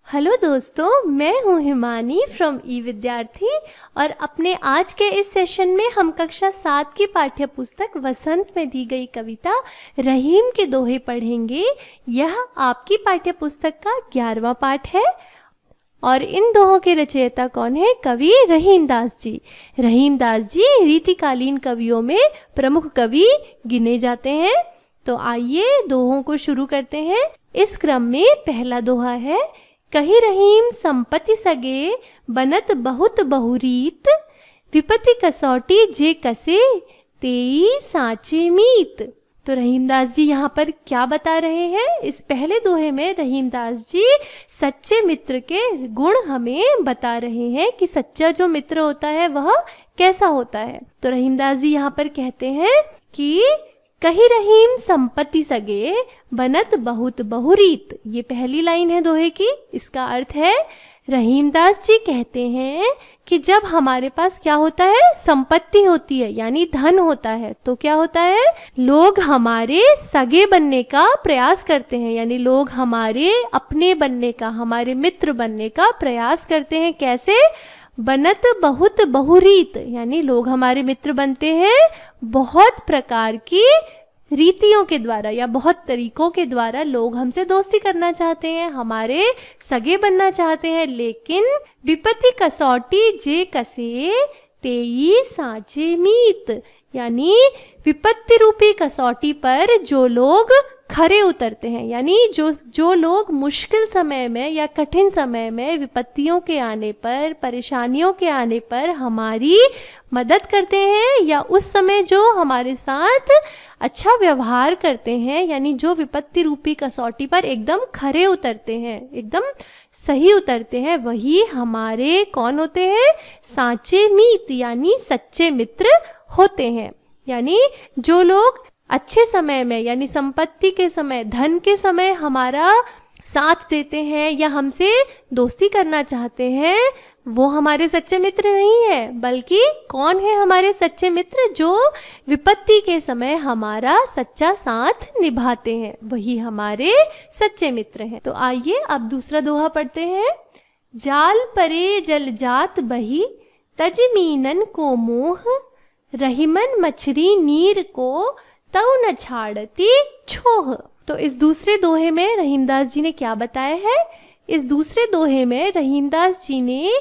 Hello दोस्तों, मैं हूँ हिमानी फ्रॉम ई विद्यार्थी और अपने आज के इस सेशन में हम कक्षा 7 की पाठ्य पुस्तक वसंत में दी गई कविता रहीम के दोहे पढ़ेंगे। यह आपकी पाठ्य पुस्तक का 11वां पाठ है और इन दोहों के रचयिता कौन है? कवि रहीम दास जी। रहीम दास जी रीतिकालीन कवियों में प्रमुख कवि गिने जाते हैं। तो आइए दोहों को शुरू करते हैं। इस क्रम में पहला दोहा है, कही रहीम संपत्ति सगे बनत बहुत बहुरीत, विपत्ति कसौटी जे कसे तेई साचे मीत। तो रहीमदास जी यहाँ पर क्या बता रहे हैं? इस पहले दोहे में रहीमदास जी सच्चे मित्र के गुण हमें बता रहे हैं कि सच्चा जो मित्र होता है वह कैसा होता है। तो रहीमदास जी यहाँ पर कहते हैं कि कही रहीम संपत्ति सगे बनत बहुत बहुरीत। ये पहली लाइन है दोहे की। इसका अर्थ है रहीमदास जी कहते हैं कि जब हमारे पास क्या होता है, संपत्ति होती है यानी धन होता है, तो क्या होता है, लोग हमारे सगे बनने का प्रयास करते हैं, यानी लोग हमारे अपने बनने का, हमारे मित्र बनने का प्रयास करते हैं। कैसे? बनत बहुत बहुरीत, यानी लोग हमारे मित्र बनते हैं बहुत प्रकार की रीतियों के द्वारा या बहुत तरीकों के द्वारा। लोग हमसे दोस्ती करना चाहते हैं, हमारे सगे बनना चाहते हैं, लेकिन विपत्ति कसौटी जे कसे तेई साचे मीत, यानी विपत्ति रूपी कसौटी पर जो लोग खरे उतरते हैं, यानी जो लोग मुश्किल समय में या कठिन समय में विपत्तियों के आने पर, परेशानियों के आने पर हमारी मदद करते हैं या उस समय जो हमारे साथ अच्छा व्यवहार करते हैं, यानी जो विपत्ति रूपी कसौटी पर एकदम खरे उतरते हैं, एकदम सही उतरते हैं, वही हमारे कौन होते हैं? साचे मीत, यानी सच्चे मित्र होते हैं। यानी जो लोग अच्छे समय में यानी संपत्ति के समय, धन के समय हमारा साथ देते हैं या हमसे दोस्ती करना चाहते हैं, वो हमारे सच्चे मित्र नहीं है, बल्कि कौन है हमारे सच्चे मित्र? जो विपत्ति के समय हमारा सच्चा साथ निभाते हैं, वही हमारे सच्चे मित्र हैं। तो आइए अब दूसरा दोहा पढ़ते हैं। जाल परे जल जात बही तजमीनन को मोह, रहीमन मछरी नीर को तऊ न छाड़ती छोह। तो इस दूसरे दोहे में रहीमदास जी ने क्या बताया है? इस दूसरे दोहे में रहीमदास जी ने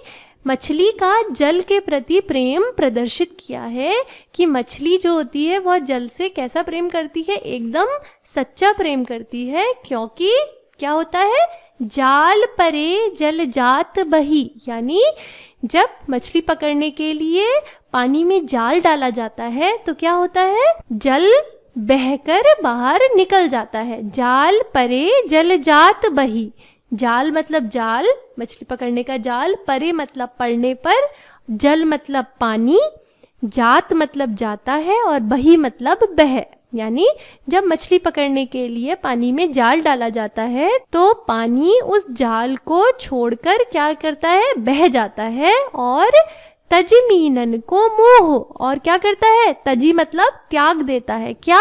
मछली का जल के प्रति प्रेम प्रदर्शित किया है कि मछली जो होती है वह जल से कैसा प्रेम करती है? एकदम सच्चा प्रेम करती है, क्योंकि क्या होता है, जाल परे जल जात बही, यानी जब मछली पकड़ने के लिए पानी में जाल डाला जाता है तो क्या होता है, जल बहकर बाहर निकल जाता है। जाल परे जल जात बही, जाल मतलब जाल, मछली पकड़ने का जाल, परे मतलब पड़ने पर, जल मतलब पानी, जात मतलब जाता है और बही मतलब बह, यानी जब मछली पकड़ने के लिए पानी में जाल डाला जाता है तो पानी उस जाल को छोड़कर क्या करता है, बह जाता है। और तजमीनन को मोह, और क्या करता है, तजी मतलब त्याग देता है, क्या,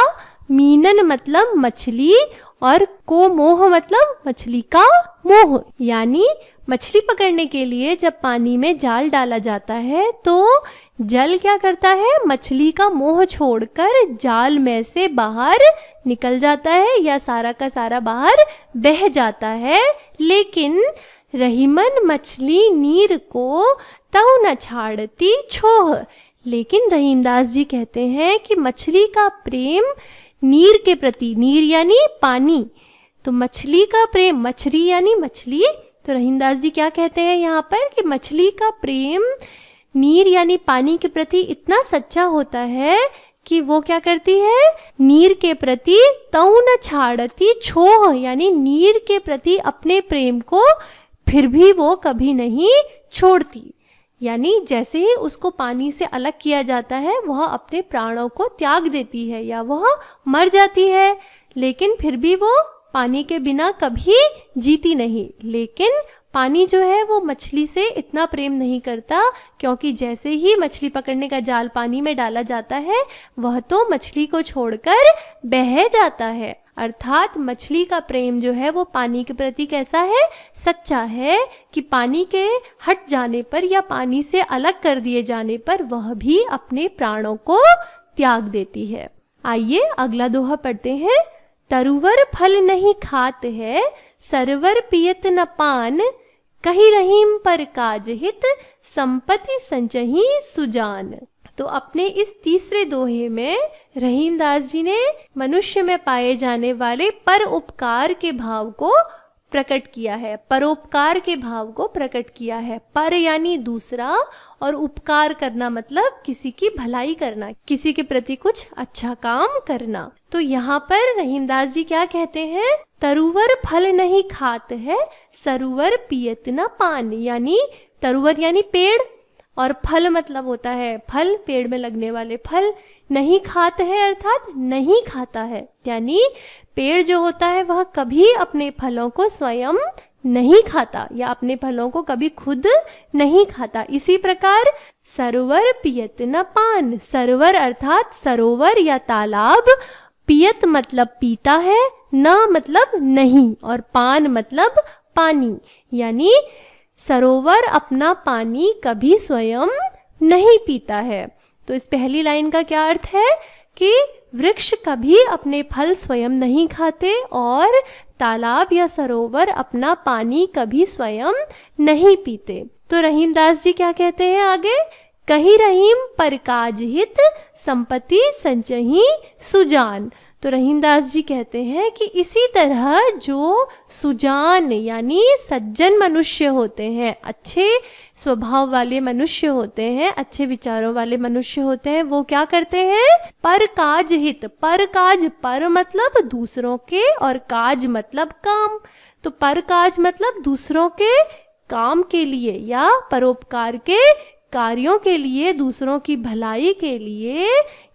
मीनन मतलब मछली और को मोह मतलब मछली का मोह, यानी मछली पकड़ने के लिए जब पानी में जाल डाला जाता है तो जल क्या करता है, मछली का मोह छोड़कर जाल में से बाहर निकल जाता है या सारा का सारा बाहर बह जाता है। लेकिन रहीमन मछली नीर को तऊ न छाड़ती छोह, लेकिन रहीमदास जी कहते हैं कि मछली का प्रेम नीर के प्रति, नीर यानी पानी, तो मछली का प्रेम, मछली यानी मछली, तो रहीमदास जी क्या कहते हैं यहाँ पर कि मछली का प्रेम नीर यानी पानी के प्रति इतना सच्चा होता है कि वो क्या करती है, नीर के प्रति तऊ न छाड़ती छोह, यानी नीर के प्रति अपने प्रेम को फिर भी वो कभी नहीं छोड़ती। यानी जैसे ही उसको पानी से अलग किया जाता है वह अपने प्राणों को त्याग देती है या वह मर जाती है, लेकिन फिर भी वो पानी के बिना कभी जीती नहीं। लेकिन पानी जो है वो मछली से इतना प्रेम नहीं करता, क्योंकि जैसे ही मछली पकड़ने का जाल पानी में डाला जाता है वह तो मछली को छोड़कर बह जाता है। अर्थात मछली का प्रेम जो है वो पानी के प्रति कैसा है, सच्चा है, कि पानी के हट जाने पर या पानी से अलग कर दिए जाने पर वह भी अपने प्राणों को त्याग देती है। आइए अगला दोहा पढ़ते हैं। तरुवर फल नहीं खात है, सरवर पियत न पान, कही रहीम पर काज हित, संपत्ति संचही सुजान। तो अपने इस तीसरे दोहे में रहीमदास जी ने मनुष्य में पाए जाने वाले पर उपकार के भाव को प्रकट किया है, परोपकार के भाव को प्रकट किया है। पर यानी दूसरा, और उपकार करना मतलब किसी की भलाई करना, किसी के प्रति कुछ अच्छा काम करना। तो यहाँ पर रहीमदास जी क्या कहते हैं, तरुवर फल नहीं खात है, सरोवर पियत न पान। यानी तरुवर यानी पेड़, और फल मतलब होता है फल, पेड़ में लगने वाले फल। नहीं खात है अर्थात नहीं खाता है, यानी पेड़ जो होता है वह कभी अपने फलों को स्वयं नहीं खाता या अपने फलों को कभी खुद नहीं खाता। इसी प्रकार सरोवर पियत न पान, सरोवर अर्थात सरोवर या तालाब, पियत मतलब पीता है, न मतलब नहीं, और पान मतलब पानी, यानी सरोवर अपना पानी कभी स्वयं नहीं पीता है। तो इस पहली लाइन का क्या अर्थ है कि वृक्ष कभी अपने फल स्वयं नहीं खाते और तालाब या सरोवर अपना पानी कभी स्वयं नहीं पीते। तो रहीमदास जी क्या कहते हैं आगे, कही रहीम पर काज हित, संपत्ति संचही सुजान। तो रहीमदास जी कहते हैं कि इसी तरह जो सुजान यानी सज्जन मनुष्य होते हैं, अच्छे स्वभाव वाले मनुष्य होते हैं, अच्छे विचारों वाले मनुष्य होते हैं, वो क्या करते हैं, पर काज हित। पर काज, पर मतलब दूसरों के और काज मतलब काम। तो पर काज मतलब दूसरों के काम के लिए या परोपकार के कार्यों के लिए, दूसरों की भलाई के लिए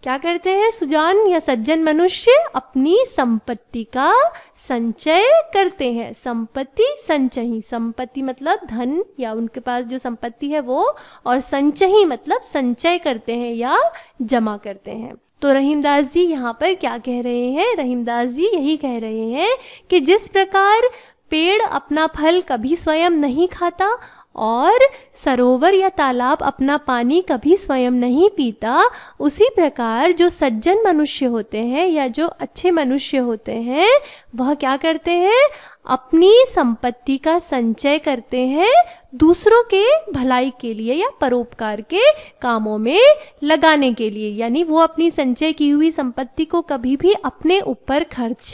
क्या करते हैं सुजान या सज्जन मनुष्य, अपनी संपत्ति का संचय करते हैं। संपत्ति संचयी, संपत्ति मतलब धन या उनके पास जो संपत्ति है वो, और संचयी मतलब संचय करते हैं या जमा करते हैं। तो रहीमदास जी यहाँ पर क्या कह रहे हैं, रहीमदास जी यही कह रहे हैं कि जिस प्रकार पेड़ अपना फल कभी स्वयं नहीं खाता और सरोवर या तालाब अपना पानी कभी स्वयं नहीं पीता, उसी प्रकार जो सज्जन मनुष्य होते हैं या जो अच्छे मनुष्य होते हैं वह क्या करते हैं, अपनी संपत्ति का संचय करते हैं दूसरों के भलाई के लिए या परोपकार के कामों में लगाने के लिए। यानी वो अपनी संचय की हुई संपत्ति को कभी भी अपने ऊपर खर्च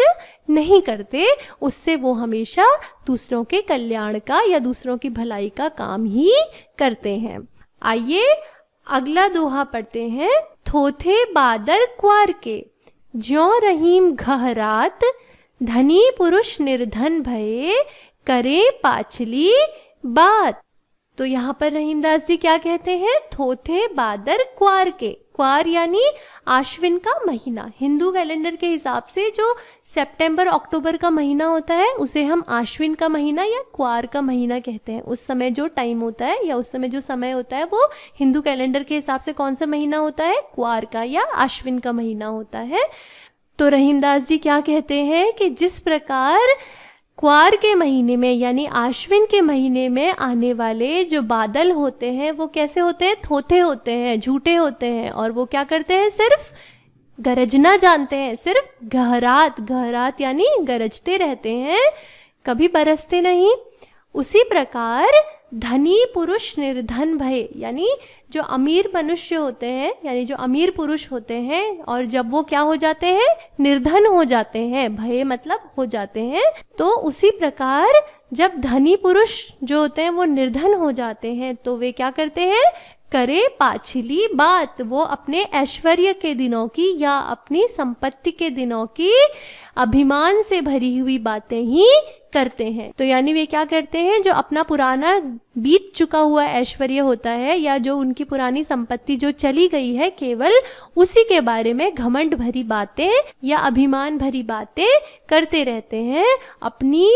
नहीं करते, उससे वो हमेशा दूसरों के कल्याण का या दूसरों की भलाई का काम ही करते हैं। आइए अगला दोहा पढ़ते हैं। थोथे बादर क्वार के, ज्यों रहीम घहरात, धनी पुरुष निर्धन भये, करे पाछली बात। तो यहाँ पर रहीमदास जी क्या कहते हैं, थोथे बादर क्वार के। क्वार यानी आश्विन का महीना। हिंदू कैलेंडर के हिसाब से जो सितंबर अक्टूबर का महीना होता है उसे हम आश्विन का महीना या क्वार का महीना कहते हैं। उस समय जो टाइम होता है या उस समय जो समय होता है वो हिंदू कैलेंडर के हिसाब से कौन सा महीना होता है, क्वार का या आश्विन का महीना होता है। तो रहीमदास जी क्या कहते हैं कि जिस प्रकार क्वार के महीने में यानी आश्विन के महीने में आने वाले जो बादल होते हैं वो कैसे होते हैं, थोथे होते हैं, झूठे होते हैं, और वो क्या करते हैं, सिर्फ गरजना जानते हैं, सिर्फ गहरात, गहरात यानी गरजते रहते हैं, कभी बरसते नहीं। उसी प्रकार धनी पुरुष निर्धन भय, यानी जो अमीर मनुष्य होते हैं यानी जो अमीर पुरुष होते हैं और जब वो क्या हो जाते हैं, निर्धन हो जाते हैं, भय मतलब हो जाते हैं, तो उसी प्रकार जब धनी पुरुष जो होते हैं वो निर्धन हो जाते हैं तो वे क्या करते हैं, करे पाछली बात। वो अपने ऐश्वर्य के दिनों की या अपनी संपत्ति के दिनों की अभिमान से भरी हुई बातें ही करते हैं। तो यानी वे क्या करते हैं, जो अपना पुराना बीत चुका हुआ ऐश्वर्य होता है या जो उनकी पुरानी संपत्ति जो चली गई है, केवल उसी के बारे में घमंड भरी बातें या अभिमान भरी बातें करते रहते हैं। अपनी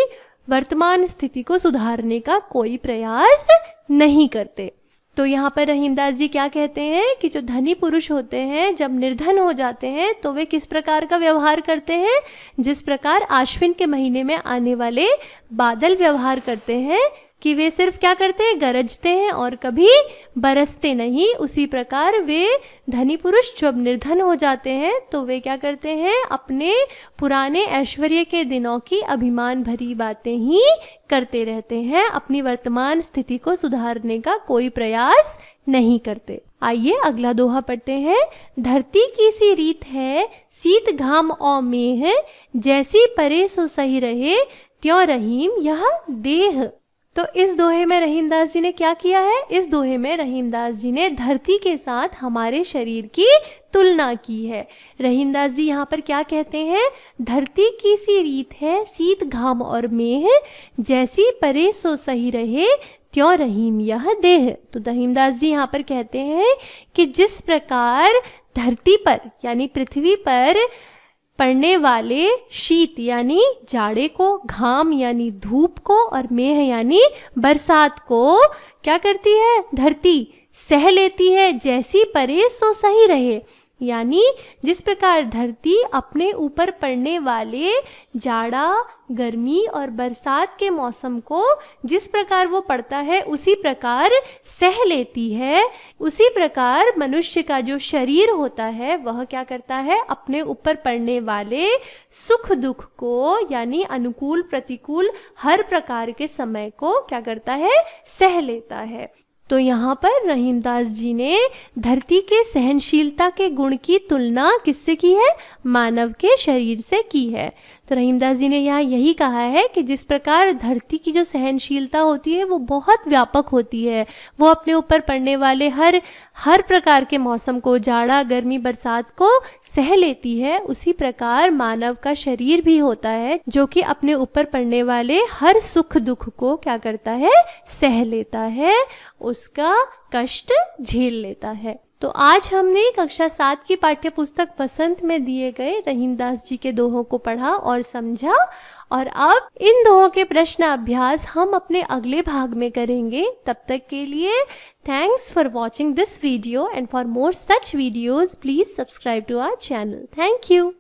वर्तमान स्थिति को सुधारने का कोई प्रयास नहीं करते। तो यहाँ पर रहीमदास जी क्या कहते हैं कि जो धनी पुरुष होते हैं जब निर्धन हो जाते हैं तो वे किस प्रकार का व्यवहार करते हैं, जिस प्रकार आश्विन के महीने में आने वाले बादल व्यवहार करते हैं कि वे सिर्फ क्या करते हैं, गरजते हैं और कभी बरसते नहीं। उसी प्रकार वे धनी पुरुष जब निर्धन हो जाते हैं तो वे क्या करते हैं, अपने पुराने ऐश्वर्य के दिनों की अभिमान भरी बातें ही करते रहते हैं, अपनी वर्तमान स्थिति को सुधारने का कोई प्रयास नहीं करते। आइए अगला दोहा पढ़ते हैं। धरती की सी रीत है, शीत घाम और मेह, जैसी परे सो सही रहे, त्यों रहीम यह देह। तो इस दोहे में रहीमदास जी ने क्या किया है, इस दोहे में रहीमदास जी ने धरती के साथ हमारे शरीर की तुलना की है। रहीमदास जी यहाँ पर क्या कहते हैं, धरती की सी रीत है, शीत घाम और मेह, जैसी परे सो सही रहे, त्यों रहीम यह देह। तो रहीमदास जी यहाँ पर कहते हैं कि जिस प्रकार धरती पर यानी पृथ्वी पर पड़ने वाले शीत यानी जाड़े को, घाम यानी धूप को और मेह यानी बरसात को क्या करती है, धरती सह लेती है, जैसी परे सो सही रहे। यानी जिस प्रकार धरती अपने ऊपर पड़ने वाले जाड़ा, गर्मी और बरसात के मौसम को जिस प्रकार वो पड़ता है उसी प्रकार सह लेती है, उसी प्रकार मनुष्य का जो शरीर होता है वह क्या करता है, अपने ऊपर पड़ने वाले सुख दुख को यानी अनुकूल प्रतिकूल हर प्रकार के समय को क्या करता है, सह लेता है। तो यहाँ पर रहीमदास जी ने धरती के सहनशीलता के गुण की तुलना किससे की है, मानव के शरीर से की है। तो रहीमदास जी ने यहाँ यही कहा है कि जिस प्रकार धरती की जो सहनशीलता होती है वो बहुत व्यापक होती है, वो अपने ऊपर पड़ने वाले हर प्रकार के मौसम को, जाड़ा, गर्मी, बरसात को सह लेती है, उसी प्रकार मानव का शरीर भी होता है जो कि अपने ऊपर पड़ने वाले हर सुख दुख को क्या करता है, सह लेता है, उसका कष्ट झेल लेता है। तो आज हमने कक्षा 7 की पाठ्य पुस्तक वसंत में दिए गए रहीमदास जी के दोहों को पढ़ा और समझा, और अब इन दोहों के प्रश्न अभ्यास हम अपने अगले भाग में करेंगे। तब तक के लिए thanks for watching this video, and for more such videos please subscribe to our channel. Thank you.